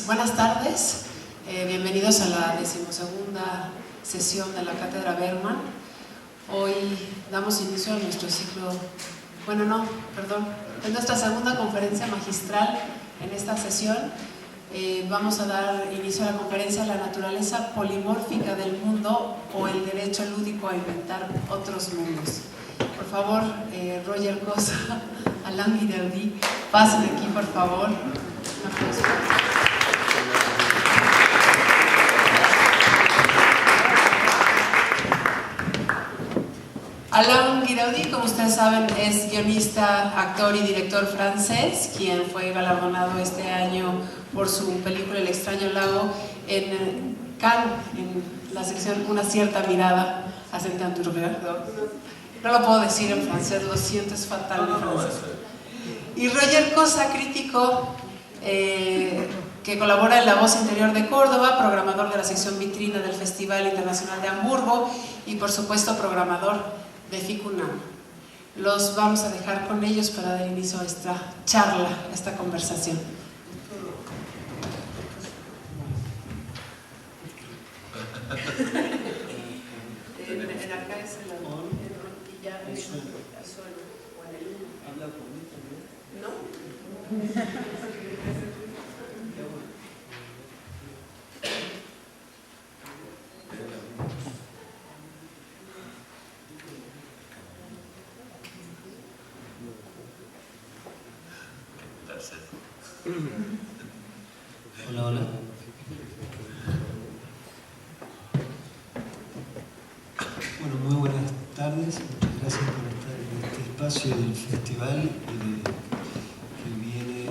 Buenas tardes, bienvenidos a la 12ª sesión de la Cátedra Bergman. Hoy damos inicio a nuestro ciclo, es nuestra segunda conferencia magistral en esta sesión. Vamos a dar inicio a la conferencia La naturaleza polimórfica del mundo o el derecho lúdico a inventar otros mundos. Por favor, Roger Cosa, Alain Guiraudí, pasen aquí por favor. Un aplauso. Alain Guiraudí, como ustedes saben, es guionista, actor y director francés, quien fue galardonado este año por su película El extraño lago en Cannes, en la sección Una cierta mirada hacia un Turber. No lo puedo decir en francés, lo siento, es fatal en francés. Y Roger Cosa, crítico que colabora en La Voz Interior de Córdoba, programador de la sección vitrina del Festival Internacional de Hamburgo y por supuesto programador de FICUNAM. Los vamos a dejar con ellos para dar inicio a esta charla, a esta conversación. En acá es el amor, y ya es el suelo, o en el uno. ¿Habla conmigo también? ¿No? Hola, hola. Bueno, muy buenas tardes. Muchas gracias por estar en este espacio del festival que viene,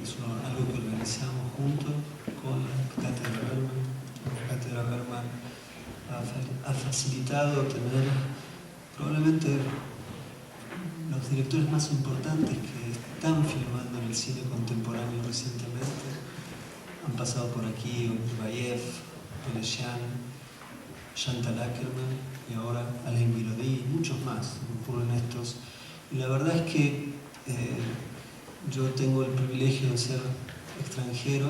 es algo que organizamos juntos con la Cátedra Bergman. La Cátedra Bergman ha facilitado tener probablemente los directores más importantes que están filmando en el cine contemporáneo recientemente. Han pasado por aquí Mirbayev, Peleshian, Chantal Akerman y ahora Alain Guiraudí y muchos más, ocurren estos. Y la verdad es que yo tengo el privilegio de ser extranjero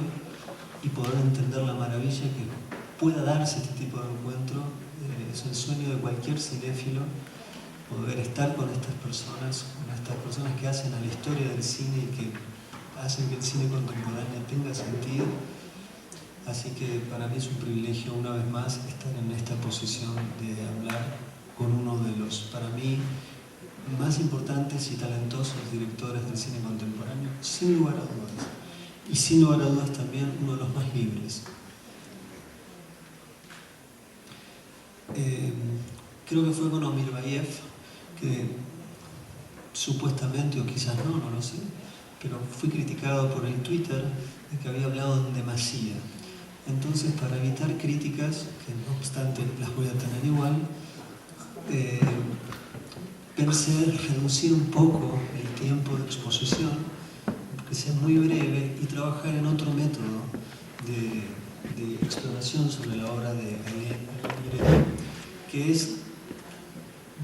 y poder entender la maravilla que pueda darse este tipo de encuentro. Es el sueño de cualquier cinéfilo poder estar con estas personas que hacen a la historia del cine y que hacen que el cine contemporáneo tenga sentido. Así que para mí es un privilegio una vez más estar en esta posición de hablar con uno de los, para mí, más importantes y talentosos directores del cine contemporáneo, sin lugar a dudas. Y sin lugar a dudas también uno de los más libres. Creo que fue con Mirbayev que supuestamente, o quizás no lo sé, pero fui criticado por el Twitter de que había hablado en demasía. Entonces, para evitar críticas, que no obstante las voy a tener igual, pensé reducir un poco el tiempo de exposición, que sea muy breve, y trabajar en otro método de exploración sobre la obra de Alain, que es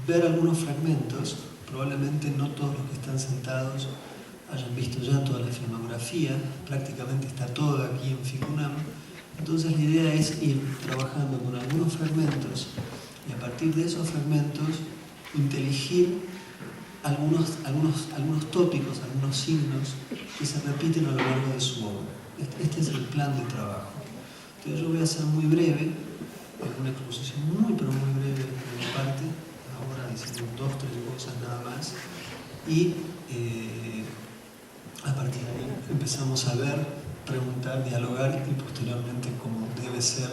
ver algunos fragmentos. Probablemente no todos los que están sentados hayan visto ya toda la filmografía, prácticamente está todo aquí en FICUNAM. Entonces la idea es ir trabajando con algunos fragmentos y a partir de esos fragmentos inteligir algunos tópicos, algunos signos que se repiten a lo largo de su obra. Este es el plan de trabajo. Entonces yo voy a ser muy breve, una exposición muy pero muy breve de mi parte, ahora diciendo 2 o 3 cosas nada más, y a partir de ahí empezamos a ver, preguntar, dialogar y posteriormente, como debe ser,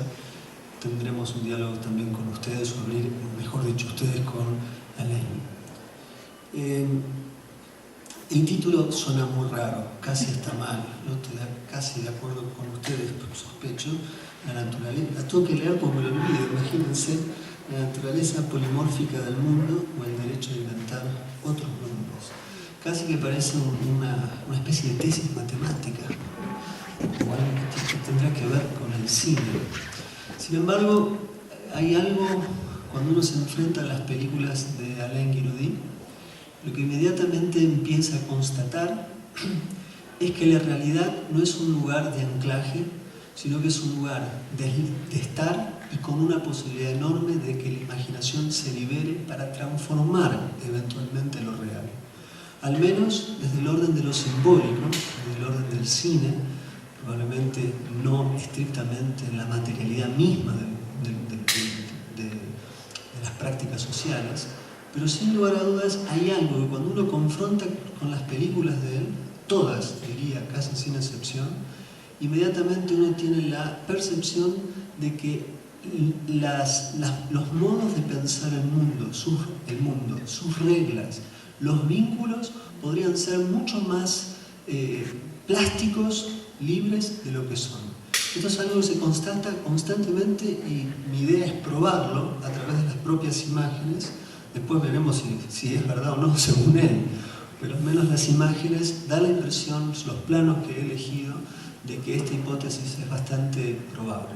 tendremos un diálogo también con ustedes, o abrir, mejor dicho, ustedes con Alain. El título suena muy raro, casi está mal, no estoy casi de acuerdo con ustedes, pero sospecho. La naturaleza, la tengo que leer porque me lo olvido, imagínense, la naturaleza polimórfica del mundo o el derecho a inventar otros mundos. casi que parece una especie de tesis matemática, o algo que tendrá que ver con el cine. Sin embargo, hay algo, cuando uno se enfrenta a las películas de Alain Guiraudí, lo que inmediatamente empieza a constatar es que la realidad no es un lugar de anclaje, sino que es un lugar de estar y con una posibilidad enorme de que la imaginación se libere para transformar eventualmente lo real. Al menos desde el orden de lo simbólico, desde el orden del cine, probablemente no estrictamente en la materialidad misma de las prácticas sociales, pero sin lugar a dudas hay algo que cuando uno confronta con las películas de él, todas, diría, casi sin excepción, inmediatamente uno tiene la percepción de que los modos de pensar el mundo, sus reglas, los vínculos podrían ser mucho más plásticos, libres de lo que son. Esto es algo que se constata constantemente y mi idea es probarlo a través de las propias imágenes. Después veremos si es verdad o no, según él. Pero al menos las imágenes dan la impresión, los planos que he elegido, de que esta hipótesis es bastante probable.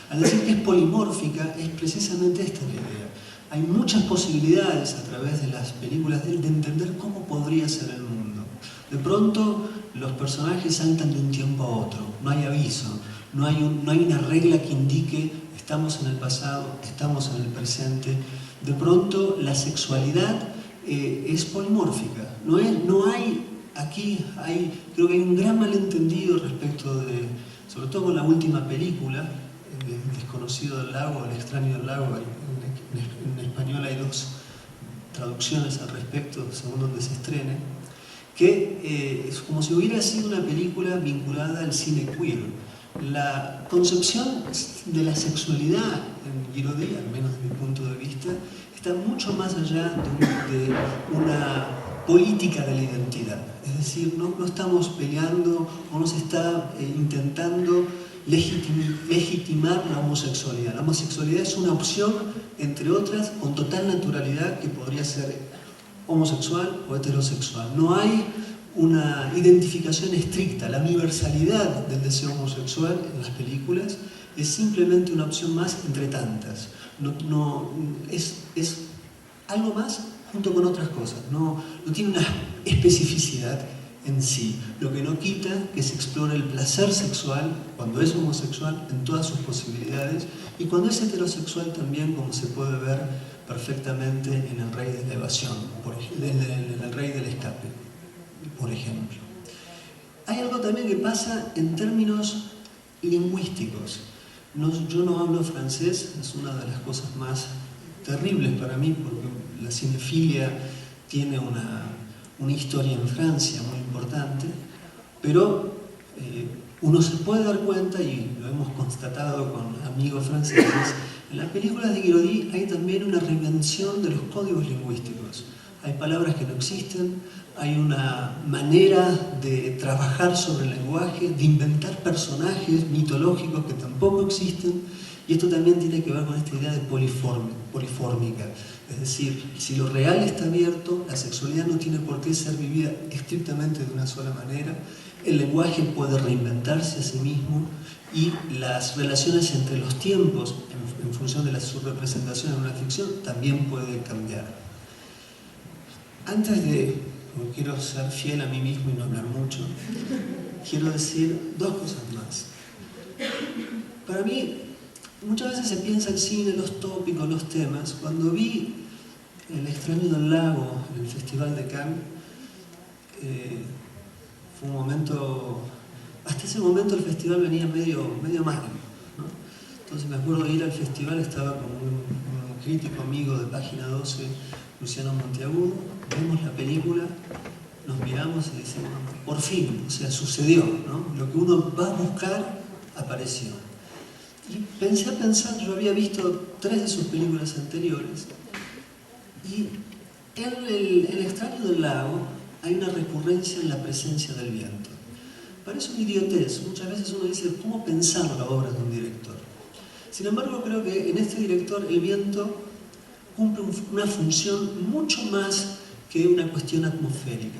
Al decir que es polimórfica, es precisamente esta la idea. Hay muchas posibilidades a través de las películas de él de entender cómo podría ser el mundo. De pronto, los personajes saltan de un tiempo a otro, no hay aviso, no hay una regla que indique estamos en el pasado, estamos en el presente. De pronto, la sexualidad es polimórfica. Creo que hay un gran malentendido respecto de, sobre todo con la última película, El desconocido del lago, El extraño del lago. En español hay dos traducciones al respecto, según donde se estrene, que es como si hubiera sido una película vinculada al cine queer. La concepción de la sexualidad en Guiraudí, al menos desde mi punto de vista, está mucho más allá de una política de la identidad. Es decir, no estamos peleando o no se está intentando legitimar la homosexualidad. La homosexualidad es una opción, entre otras, con total naturalidad, que podría ser homosexual o heterosexual. No hay una identificación estricta. La universalidad del deseo homosexual en las películas es simplemente una opción más entre tantas. Es algo más junto con otras cosas. No tiene una especificidad en sí, lo que no quita que se explore el placer sexual cuando es homosexual en todas sus posibilidades y cuando es heterosexual también, como se puede ver perfectamente en El Rey de la Evasión, en El Rey del Escape, por ejemplo. Hay algo también que pasa en términos lingüísticos. Yo no hablo francés, es una de las cosas más terribles para mí porque la cinefilia tiene una historia en Francia muy importante, pero uno se puede dar cuenta, y lo hemos constatado con amigos franceses, en las películas de Guiraudí hay también una reinvención de los códigos lingüísticos. Hay palabras que no existen, hay una manera de trabajar sobre el lenguaje, de inventar personajes mitológicos que tampoco existen, y esto también tiene que ver con esta idea de polifórmica. Es decir, si lo real está abierto, la sexualidad no tiene por qué ser vivida estrictamente de una sola manera, el lenguaje puede reinventarse a sí mismo y las relaciones entre los tiempos, en función de la subrepresentación en una ficción, también puede cambiar. Antes de, porque quiero ser fiel a mí mismo y no hablar mucho, quiero decir dos cosas más. Para mí, muchas veces se piensa el cine, los tópicos, los temas. Cuando vi El extraño del lago en el Festival de Cannes, fue un momento, hasta ese momento el festival venía medio mal, ¿no? Entonces me acuerdo de ir al festival, estaba con un crítico amigo de Página 12, Luciano Monteagudo, vemos la película, nos miramos y decimos, por fin, o sea, sucedió, ¿no? Lo que uno va a buscar apareció. Y pensé a pensar, yo había visto 3 de sus películas anteriores, y en El extraño del lago hay una recurrencia en la presencia del viento. Parece una idiotez, muchas veces uno dice, ¿cómo pensar la obra de un director? Sin embargo, creo que en este director el viento cumple una función mucho más que una cuestión atmosférica.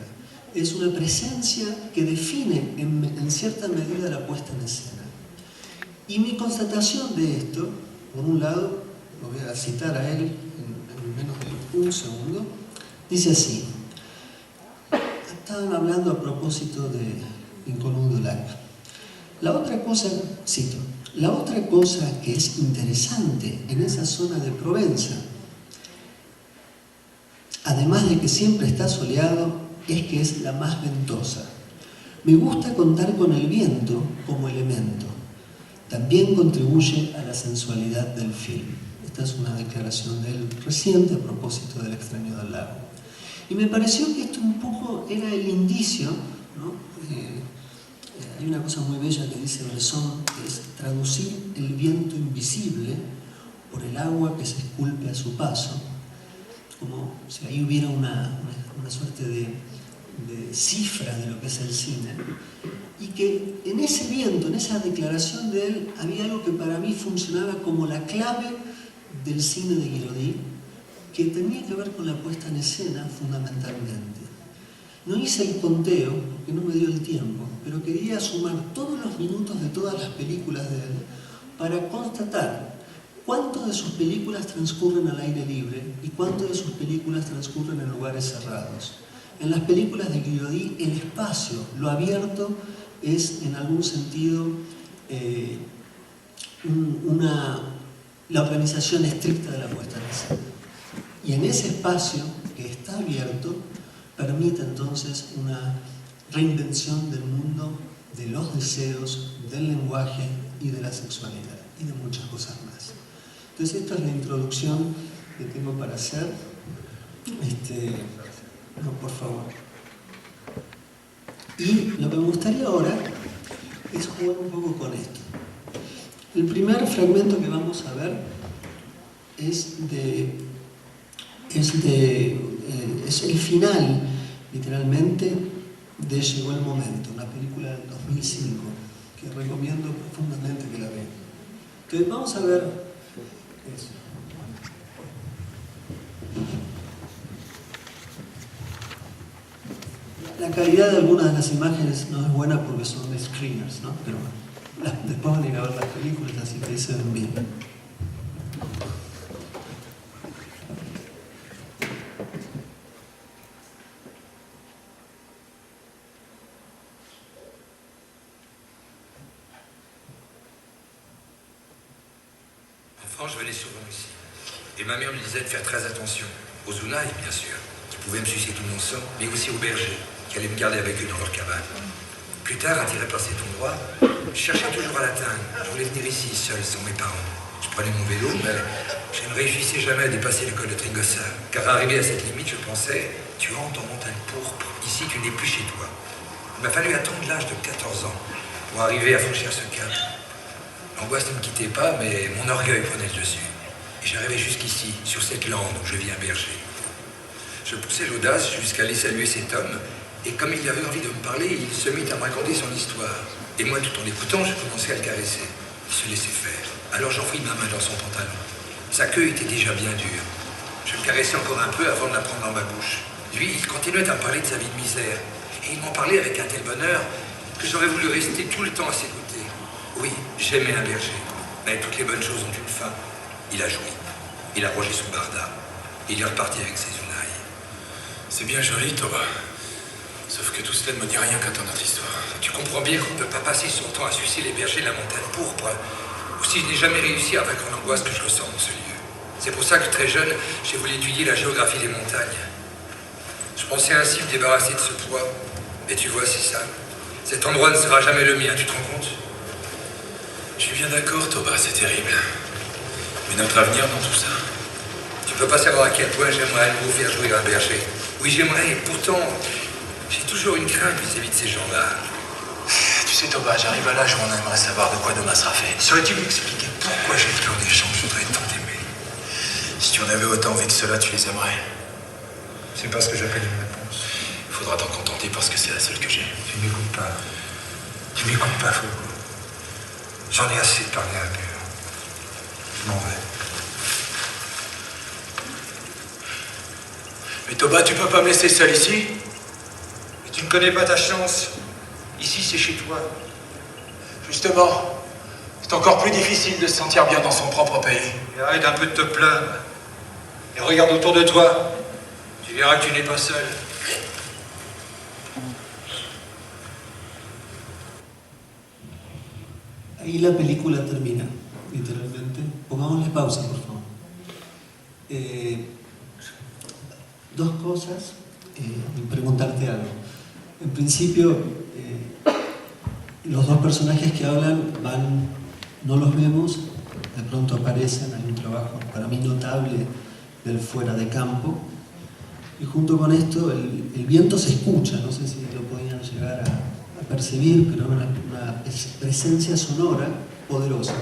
es una presencia que define en cierta medida la puesta en escena. Y mi constatación de esto, por un lado, lo voy a citar a él en menos de un segundo, dice así: estaban hablando a propósito de Inconnu de Lac. La otra cosa, cito, la otra cosa que es interesante en esa zona de Provenza, además de que siempre está soleado, es que es la más ventosa. Me gusta contar con el viento como elemento. También contribuye a la sensualidad del film. Esta es una declaración de él reciente a propósito del Extraño del Lago. Y me pareció que esto un poco era el indicio, ¿no? Hay una cosa muy bella que dice Bresson, que es traducir el viento invisible por el agua que se esculpe a su paso, como si ahí hubiera una suerte de cifra de lo que es el cine, y que en ese viento, en esa declaración de él, había algo que para mí funcionaba como la clave del cine de Guiraudí, que tenía que ver con la puesta en escena fundamentalmente. No hice el conteo, porque no me dio el tiempo, pero quería sumar todos los minutos de todas las películas de él para constatar cuánto de sus películas transcurren al aire libre y cuánto de sus películas transcurren en lugares cerrados. En las películas de Guiraudí, el espacio, lo abierto, es en algún sentido la organización estricta de la puesta en escena. Y en ese espacio que está abierto, permite entonces una reinvención del mundo, de los deseos, del lenguaje y de la sexualidad, y de muchas cosas más. Entonces esta es la introducción que tengo para hacer. No, por favor. Y lo que me gustaría ahora es jugar un poco con esto. El primer fragmento que vamos a ver es el final, literalmente, de Llegó el momento, una película del 2005, que recomiendo profundamente que la vean. Entonces vamos a ver eso. La calidad de algunas de las imágenes no es buena porque son de screeners, ¿no? Pero bueno, después van a ir a ver las películas, así que se ven bien. Je venais souvent ici. Et ma mère me disait de faire très attention. Aux Ounailles, bien sûr, qui pouvaient me sucer tout mon sang, mais aussi aux bergers, qui allaient me garder avec eux dans leur cabane. Plus tard, attiré par cet endroit, je cherchais toujours à l'atteindre. Je voulais venir ici, seul, sans mes parents. Je prenais mon vélo, mais je ne réussissais jamais à dépasser le col de Tringossa. Car arrivé à cette limite, je pensais, tu entres en montagne pourpre. Ici, tu n'es plus chez toi. Il m'a fallu attendre l'âge de 14 ans pour arriver à franchir ce cap. L'angoisse ne me quittait pas, mais mon orgueil prenait le dessus. Et j'arrivais jusqu'ici, sur cette lande où je vis un berger. Je poussais l'audace jusqu'à aller saluer cet homme, et comme il avait envie de me parler, il se mit à me raconter son histoire. Et moi, tout en l'écoutant, je commençais à le caresser. Il se laissait faire. Alors j'enfouis ma main dans son pantalon. Sa queue était déjà bien dure. Je le caressais encore un peu avant de la prendre dans ma bouche. Lui, il continuait à me parler de sa vie de misère. Et il m'en parlait avec un tel bonheur que j'aurais voulu rester tout le temps à ses côtés. Oui, j'aimais un berger, mais toutes les bonnes choses ont une fin. Il a joui, il a rangé son barda, et il est reparti avec ses Ounailles. C'est bien joli, Thomas. Sauf que tout cela ne me dit rien quant à notre histoire. Tu comprends bien qu'on ne peut pas passer son temps à sucer les bergers de la montagne pourpre. Aussi, je n'ai jamais réussi à vaincre l'angoisse que je ressens dans ce lieu. C'est pour ça que très jeune, j'ai voulu étudier la géographie des montagnes. Je pensais ainsi me débarrasser de ce poids. Et tu vois, c'est ça. Cet endroit ne sera jamais le mien, tu te rends compte ? Je suis bien d'accord, Thomas, c'est terrible. Mais notre avenir dans tout ça... Tu peux pas savoir à quel point j'aimerais à nouveau faire jouer un berger. Oui, j'aimerais, et pourtant, j'ai toujours une crainte vis-à-vis de ces gens-là. Tu sais, Thomas, j'arrive à l'âge où on aimerait savoir de quoi demain sera fait. Saurais-tu m'expliquer pourquoi j'ai tant des gens que je voudrais tant aimer ? Si tu en avais autant envie que cela, tu les aimerais. C'est pas ce que j'appelle une réponse. Il faudra t'en contenter parce que c'est la seule que j'ai. Tu m'écoutes pas. Tu m'écoutes pas, Foucault. J'en ai assez de parler à un mur. Je m'en vais. Mais Thomas, tu peux pas me laisser seul ici ? Mais Tu ne connais pas ta chance. Ici, c'est chez toi. Justement, c'est encore plus difficile de se sentir bien dans son propre pays. Et arrête un peu de te plaindre. Et regarde autour de toi. Tu verras que tu n'es pas seul. Ahí la película termina, literalmente. Pongámosle pausa, por favor. Dos cosas y preguntarte algo. En principio, los dos personajes que hablan no los vemos, de pronto aparecen, hay un trabajo para mí notable del fuera de campo, y junto con esto el viento se escucha, no sé si lo podían llegar a percibir, pero una presencia sonora poderosa.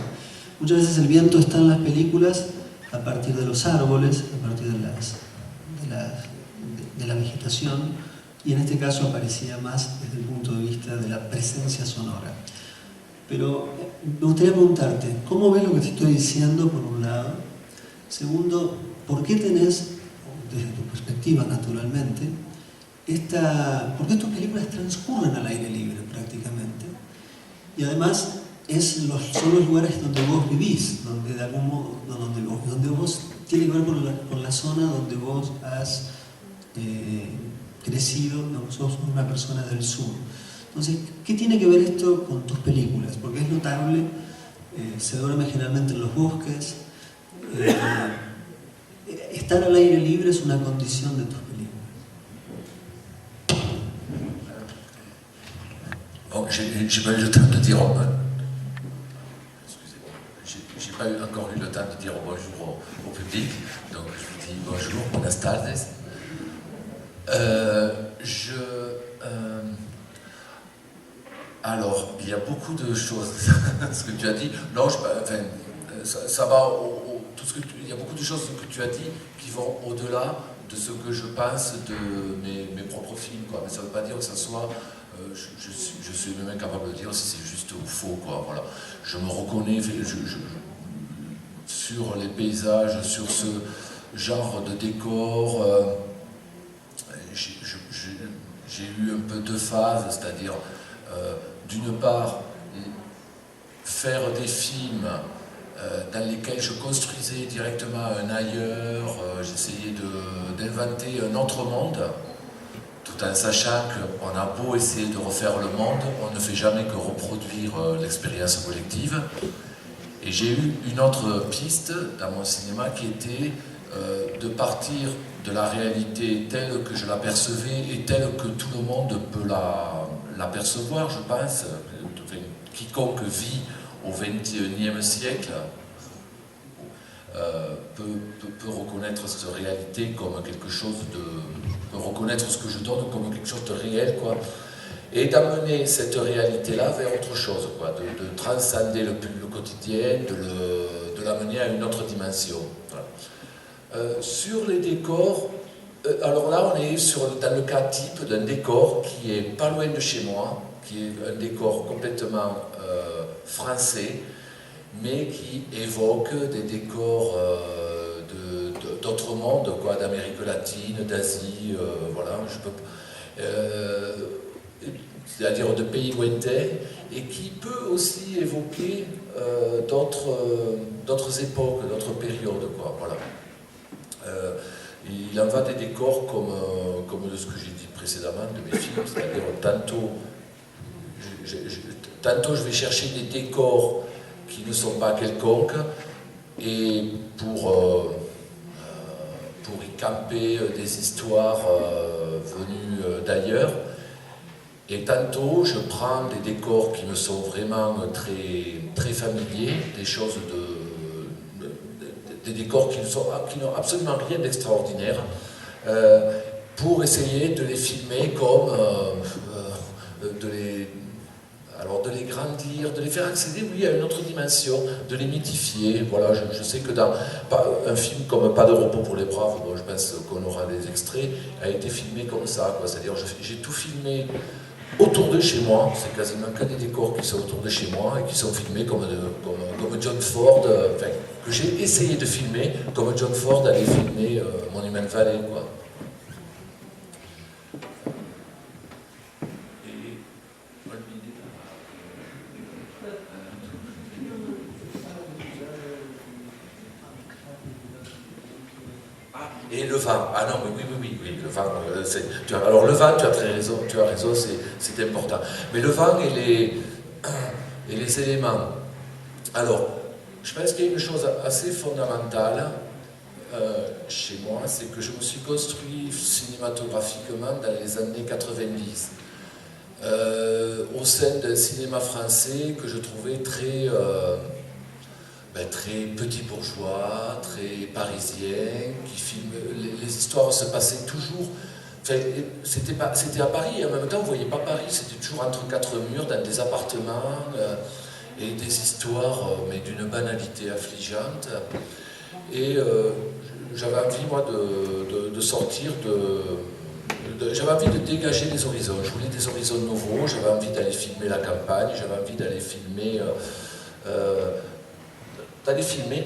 Muchas veces el viento está en las películas a partir de los árboles, a partir de la vegetación, y en este caso aparecía más desde el punto de vista de la presencia sonora. Pero me gustaría preguntarte, ¿cómo ves lo que te estoy diciendo por un lado? Segundo, ¿por qué tenés, desde tu perspectiva naturalmente, por qué tus películas transcurren al aire libre prácticamente? Y además son los lugares donde vos vivís, donde de algún modo, donde vos tiene que ver con la zona donde vos has crecido, no, sos una persona del sur. Entonces, ¿qué tiene que ver esto con tus películas? Porque es notable, se duerme generalmente en los bosques. Estar al aire libre es una condición de tus películas. Bon, j'ai pas eu le temps de dire... Excusez-moi. J'ai pas encore eu le temps de dire bonjour au public, donc je vous dis bonjour, buenas tardes. Alors, il y a beaucoup de choses, ce que tu as dit. Non, ça va il y a beaucoup de choses que tu as dit qui vont au-delà de ce que je pense de mes propres films, quoi. Mais ça ne veut pas dire que ça soit... je suis même capable de dire si c'est juste ou faux, quoi. Voilà. Je me reconnais sur les paysages, sur ce genre de décor. J'ai eu un peu deux phases, c'est-à-dire d'une part faire des films dans lesquels je construisais directement un ailleurs, j'essayais d'inventer un autre monde, tout en sachant qu'on a beau essayer de refaire le monde, on ne fait jamais que reproduire l'expérience collective. Et j'ai eu une autre piste dans mon cinéma qui était de partir de la réalité telle que je l'apercevais et telle que tout le monde peut l'apercevoir, je pense. Quiconque vit au XXIe siècle peut reconnaître cette réalité comme quelque chose peut reconnaître ce que je donne comme quelque chose de réel, quoi. Et d'amener cette réalité-là vers autre chose, quoi, de transcender le quotidien, de l'amener à une autre dimension. Voilà. Sur les décors, alors là on est dans le cas type d'un décor qui est pas loin de chez moi, qui est un décor complètement français, mais qui évoque des décors d'autres mondes, quoi, d'Amérique latine, d'Asie, voilà, c'est-à-dire de pays lointains, et qui peut aussi évoquer d'autres époques, d'autres périodes, quoi, voilà. Il en va des décors comme de ce que j'ai dit précédemment de mes films, c'est-à-dire tantôt je vais chercher des décors qui ne sont pas quelconques, et pour y camper des histoires venues d'ailleurs. Et tantôt, je prends des décors qui me sont vraiment très, très familiers, des décors qui n'ont absolument rien d'extraordinaire, pour essayer de les filmer comme de les grandir, de les faire accéder, oui, à une autre dimension, de les mythifier. Voilà, je sais que dans un film comme Pas de repos pour les braves, bon, je pense qu'on aura des extraits, a été filmé comme ça, quoi. C'est-à-dire j'ai tout filmé autour de chez moi, c'est quasiment que des décors qui sont autour de chez moi et qui sont filmés comme John Ford, que j'ai essayé de filmer comme John Ford allait filmer Monument Valley, quoi. Et le vin, ah non, mais oui, le vin, alors le vin, tu as raison, c'est important. Mais le vin et les éléments. Alors, je pense qu'il y a une chose assez fondamentale chez moi, c'est que je me suis construit cinématographiquement dans les années 90, au sein d'un cinéma français que je trouvais très petit bourgeois, très parisien, qui filme, les histoires se passaient toujours, enfin, c'était à Paris, et en même temps, vous ne voyez pas Paris, c'était toujours entre quatre murs, dans des appartements, et des histoires, mais d'une banalité affligeante. Et j'avais envie, moi, de sortir j'avais envie de dégager les horizons. Je voulais des horizons nouveaux, j'avais envie d'aller filmer la campagne, j'avais envie d'aller filmer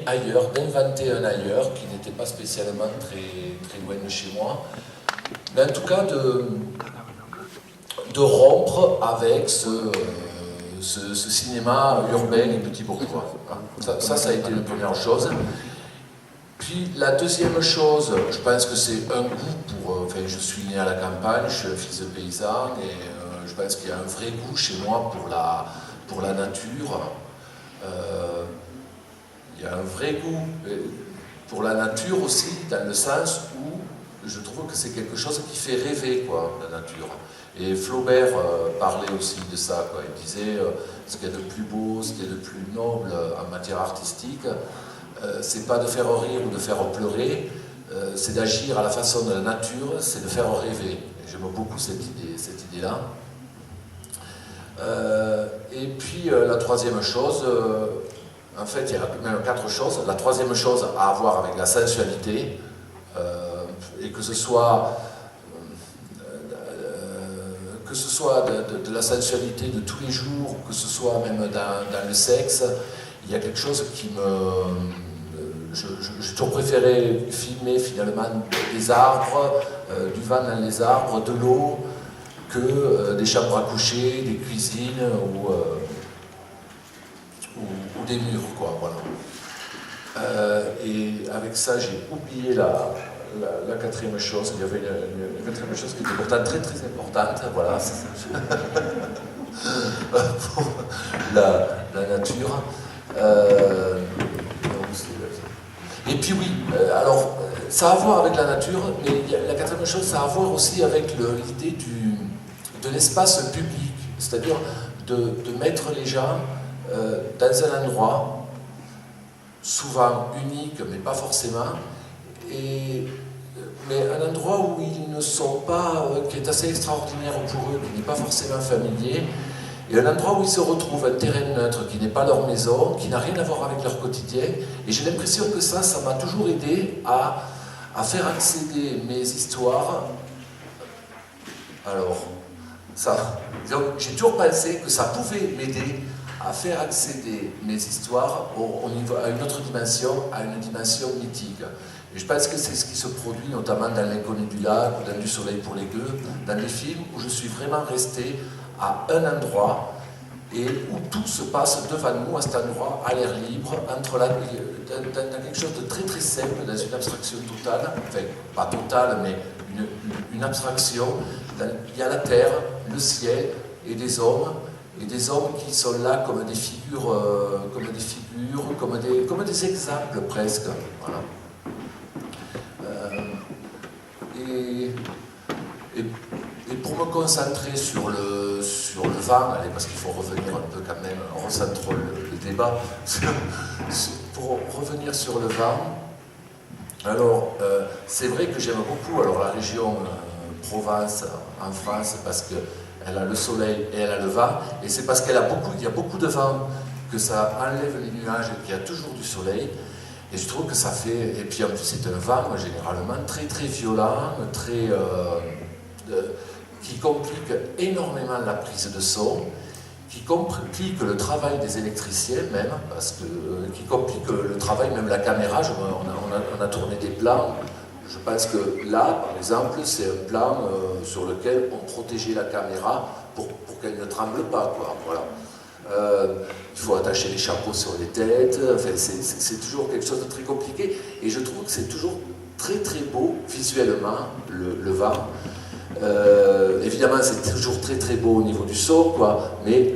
ailleurs, d'inventer un ailleurs qui n'était pas spécialement très loin de chez moi. Mais en tout cas, de rompre avec ce cinéma urbain et petit bourgeois. Ça a été la première chose. Puis la deuxième chose, je pense que c'est un goût enfin, je suis né à la campagne, je suis un fils de paysan, et je pense qu'il y a un vrai goût chez moi pour la nature. Il y a un vrai goût pour la nature aussi, dans le sens où je trouve que c'est quelque chose qui fait rêver, quoi, la nature. Et Flaubert parlait aussi de ça, quoi. Il disait ce qu'il y a de plus beau, ce qu'il y a de plus noble en matière artistique, c'est pas de faire rire ou de faire pleurer, c'est d'agir à la façon de la nature, c'est de faire rêver. Et j'aime beaucoup cette idée-là. Et puis la troisième chose, en fait il y a même quatre choses. La troisième chose a à voir avec la sensualité, et que ce soit de la sensualité de tous les jours, que ce soit même dans le sexe, il y a quelque chose qui me... J'ai toujours préféré filmer finalement des arbres, du vent dans les arbres, de l'eau, que des chambres à coucher, des cuisines ou des murs, quoi, voilà. Et avec ça, j'ai oublié la quatrième chose. Il y avait une quatrième chose qui était pourtant très très importante, voilà, pour la nature. Et puis oui, alors ça a à voir avec la nature, mais la quatrième chose, ça a à voir aussi avec l'idée de l'espace public, c'est-à-dire de mettre les gens dans un endroit, souvent unique, mais pas forcément, mais un endroit où ils ne sont pas, qui est assez extraordinaire pour eux, qui n'est pas forcément familier, et un endroit où ils se retrouvent, un terrain neutre qui n'est pas leur maison, qui n'a rien à voir avec leur quotidien. Et j'ai l'impression que ça m'a toujours aidé à faire accéder mes histoires. Alors, donc j'ai toujours pensé que ça pouvait m'aider à faire accéder mes histoires à une autre dimension, à une dimension mythique. Et je pense que c'est ce qui se produit notamment dans L'Inconnu du lac, ou dans Du soleil pour les gueux, dans les films où je suis vraiment resté à un endroit et où tout se passe devant nous, à cet endroit, à l'air libre, dans quelque chose de très très simple, dans une abstraction totale, enfin pas totale, mais une abstraction. Il y a la terre, le ciel et des hommes qui sont là comme des figures, comme des exemples presque. Voilà. Et pour me concentrer sur le vent, parce qu'il faut revenir un peu quand même, on recentre le débat, pour revenir sur le vent, alors c'est vrai que j'aime beaucoup la région Provence en France, parce qu'elle a le soleil et elle a le vent, et c'est parce qu'il y a beaucoup de vent que ça enlève les nuages et qu'il y a toujours du soleil. Et je trouve que ça fait... Et puis en plus c'est un vent généralement très très violent, qui complique énormément la prise de son, qui complique le travail des électriciens même, qui complique le travail, même la caméra. On a tourné des plans, je pense que là, par exemple, c'est un plan sur lequel on protégeait la caméra pour qu'elle ne tremble pas, quoi. Voilà. Il faut attacher les chapeaux sur les têtes, enfin, c'est toujours quelque chose de très compliqué, et je trouve que c'est toujours très très beau visuellement, le vent. Évidemment, c'est toujours très très beau au niveau du son, quoi, mais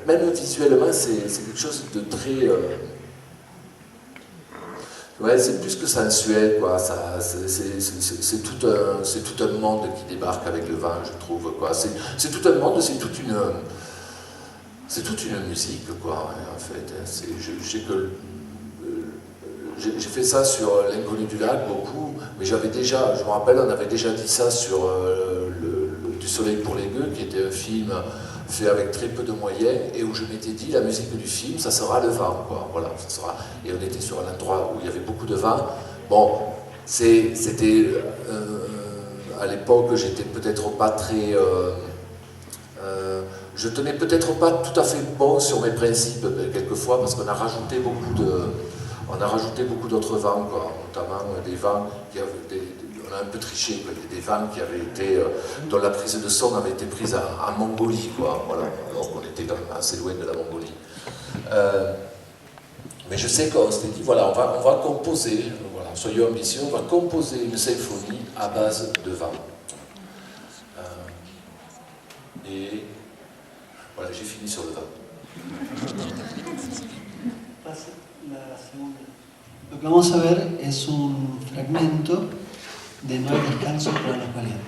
même visuellement, c'est quelque chose de très... ouais, c'est plus que sensuel, quoi. C'est tout un monde qui débarque avec le vent, je trouve, quoi. C'est tout un monde, c'est toute une musique, quoi, en fait. J'ai fait ça sur L'Inconnu du lac, beaucoup, mais je me rappelle, on avait déjà dit ça sur Du soleil pour les gueux, qui était un film fait avec très peu de moyens, et où je m'étais dit, la musique du film, ça sera le vent, quoi, voilà, ça sera... Et on était sur un endroit où il y avait beaucoup de vent. Bon, c'était... à l'époque, j'étais peut-être pas très... je tenais peut-être pas tout à fait bon sur mes principes, quelquefois, parce qu'on a rajouté beaucoup d'autres vents, quoi, notamment des vents qui avaient on a un peu triché, quoi. Des vents qui avaient été, dont la prise de son avait été prise en Mongolie, quoi, voilà, alors qu'on était quand même assez loin de la Mongolie. Mais je sais qu'on s'était dit, voilà, on va composer, voilà, soyons ambitieux, on va composer une symphonie à base de vent. Et voilà, j'ai fini sur le vent. Lo que vamos a ver es un fragmento de No hay descanso para los valientes.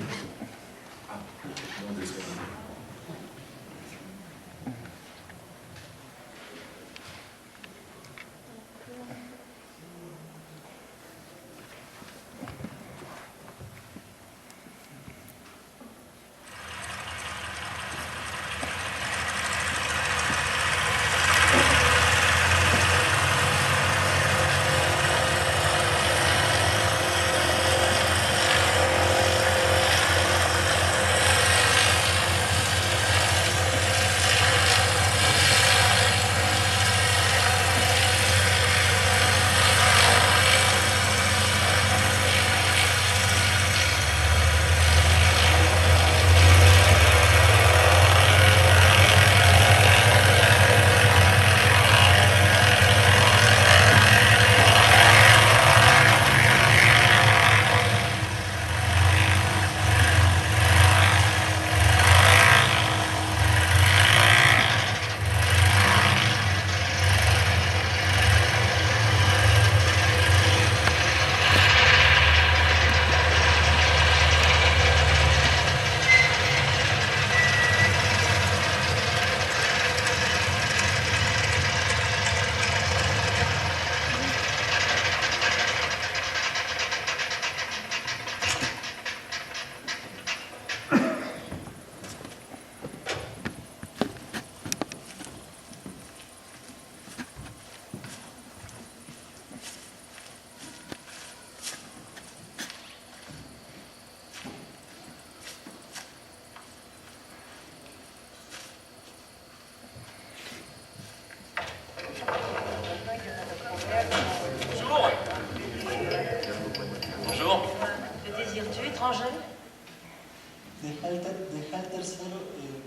Deja el tercero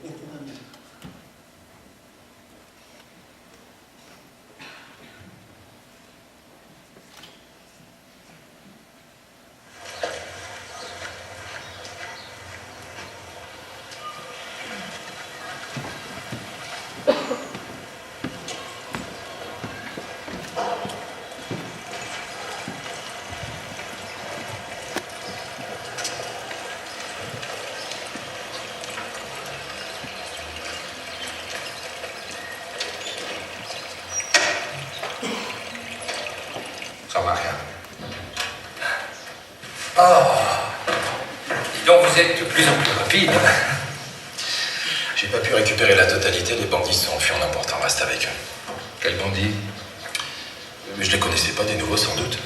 este también. Ça va rien. Oh! Dis donc, vous êtes de plus en plus rapide. J'ai pas pu récupérer la totalité, les bandits se sont enfuis en emportant le reste avec eux. Quel bandit? Mais je les connaissais pas, des nouveaux sans doute.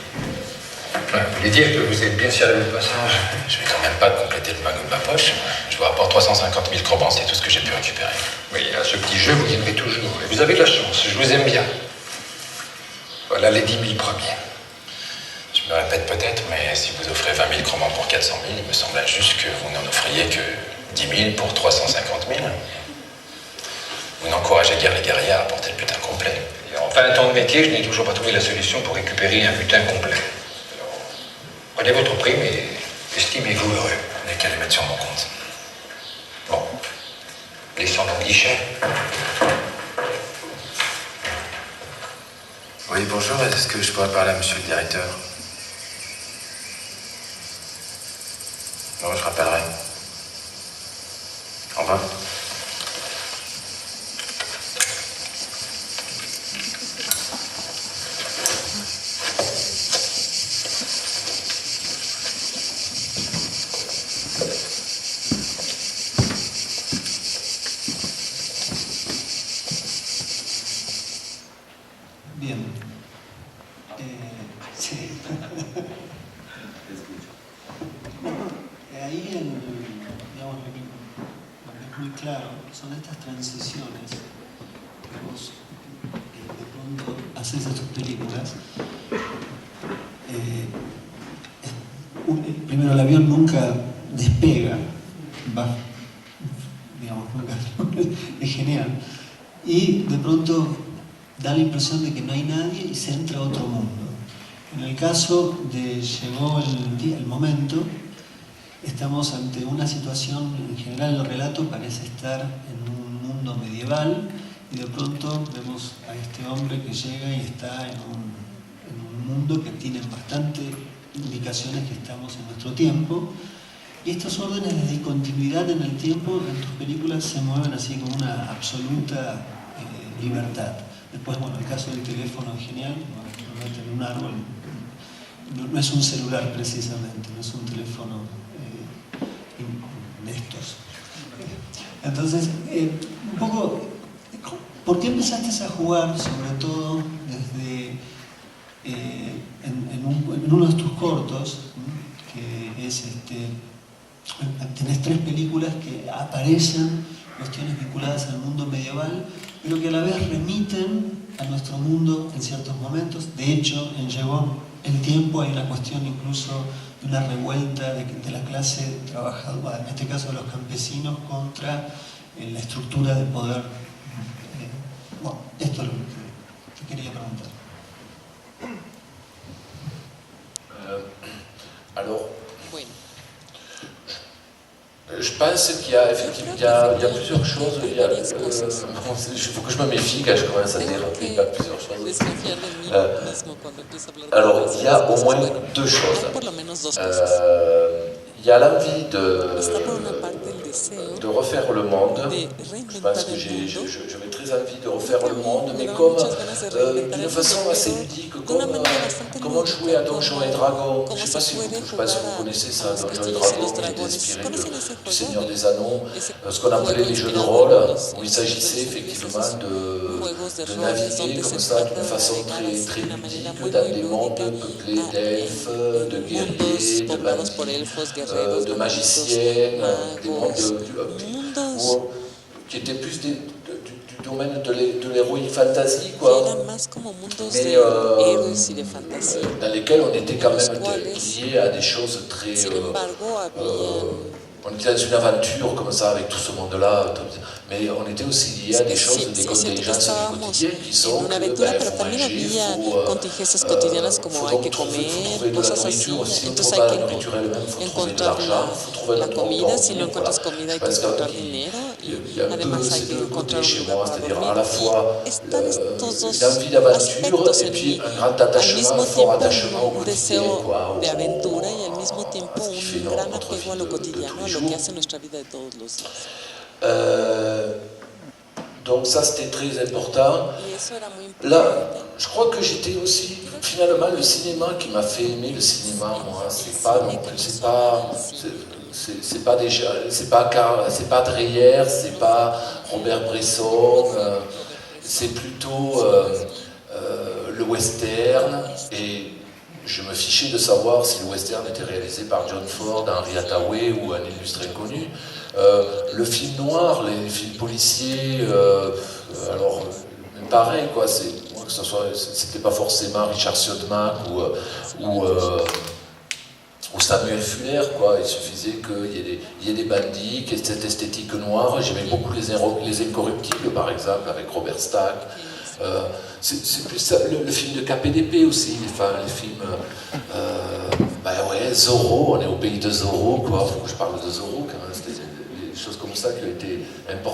Ouais, vous voulez dire que vous êtes bien servi au passage? Je vais quand même pas compléter le magot de ma poche. Je vous rapporte 350 000 crobans, c'est tout ce que j'ai pu récupérer. Oui, à ce petit jeu, vous gagnerez toujours. Et vous avez de la chance, je vous aime bien. Voilà les 10 000 premiers. Je Je me répète peut-être, mais si vous offrez 20 000 cromans pour 400 000, il me semble injuste que vous n'en offriez que 10 000 pour 350 000. Vous n'encouragez guère les guerriers à apporter le butin complet. Et en 20 ans de métier, je n'ai toujours pas trouvé la solution pour récupérer un butin complet. Alors, prenez votre prime et estimez-vous heureux. Vous n'avez qu'à les mettre sur mon compte. Bon, descendons au guichet. Oui, bonjour, est-ce que je pourrais parler à monsieur le directeur? Non, je rappellerai. Au revoir. Bien. Sí. Ahí, digamos, lo que es muy claro son estas transiciones que vos de pronto haces estas películas. Primero, el avión nunca despega, va, digamos, nunca, es genial. Y de pronto da la impresión de que no hay nadie y se entra a otro mundo. En el caso de Llegó el momento, estamos ante una situación, en general el relato parece estar en un mundo medieval y de pronto vemos a este hombre que llega y está en un mundo que tiene bastante indicaciones que estamos en nuestro tiempo, y estos órdenes de discontinuidad en el tiempo en tus películas se mueven así con una absoluta libertad. Después, bueno, el caso del teléfono es genial, no meten en un árbol, no es un celular precisamente, no es un teléfono de estos. Entonces, un poco, ¿por qué empezaste a jugar, sobre todo desde en uno de tus cortos, que es tenés 3 películas que aparecen cuestiones vinculadas al mundo medieval, pero que a la vez remiten a nuestro mundo en ciertos momentos? De hecho, en Llegó el tiempo hay una cuestión incluso de una revuelta de la clase trabajadora, en este caso de los campesinos, contra la estructura de poder. Bueno, esto es lo que te quería preguntar. Alors, je pense qu'il y a effectivement il y a plusieurs choses. Il faut que je me méfie quand je commence à déraper, pas plusieurs choses. Alors, il y a au moins 2 choses. Il y a l'envie de refaire le monde. Je pense que j'avais très envie de refaire le monde, mais comme d'une façon assez ludique, comme on jouait à Donjons et Dragons. Je ne sais pas si vous connaissez ça, Donjons et Dragons, qui est inspiré du Seigneur des Anneaux, ce qu'on appelait les jeux de rôle, où il s'agissait effectivement de naviguer comme ça d'une façon très, très ludique dans des mondes peuplés d'elfes, de guerriers, de bandits, de magiciennes, des mondes qui étaient plus du domaine de l'héroïne fantasy, quoi. Mais dans lesquels on était quand même liés à des choses très... on était dans une aventure comme ça avec tout ce monde-là, mais on était aussi liés à des choses, des contingences du quotidien qui sont que faut manger, faut donc trouver de la nourriture. Si on ne trouve pas la nourriture elle-même, il faut trouver de l'argent, il faut trouver notre monde. Je pense qu'il y a ces 2 côtés chez moi, c'est-à-dire à la fois une envie d'aventure et puis un grand attachement, un fort attachement au quotidien, quoi, qui fait notre vie de tous les jours. Donc ça c'était très important. Là, je crois que j'étais aussi, finalement, le cinéma qui m'a fait aimer le cinéma, moi, c'est pas Dreyer, c'est pas Robert Bresson, c'est plutôt le western, et je me fichais de savoir si le western était réalisé par John Ford, Henry Hathaway ou un illustre inconnu. Le film noir, les films policiers, alors pareil quoi, moi que c'était pas forcément Richard Siodmak ou Samuel Fuller, quoi. Il suffisait qu'il y ait des bandits, qu'il y ait cette esthétique noire. J'aimais beaucoup les Incorruptibles, par exemple, avec Robert Stack. C'est plus ça, le film de KPDP aussi, les films... Zorro, on est au pays de Zorro, quoi. Faut que je parle de Zorro, quand même. C'était des choses comme ça qui ont été importantes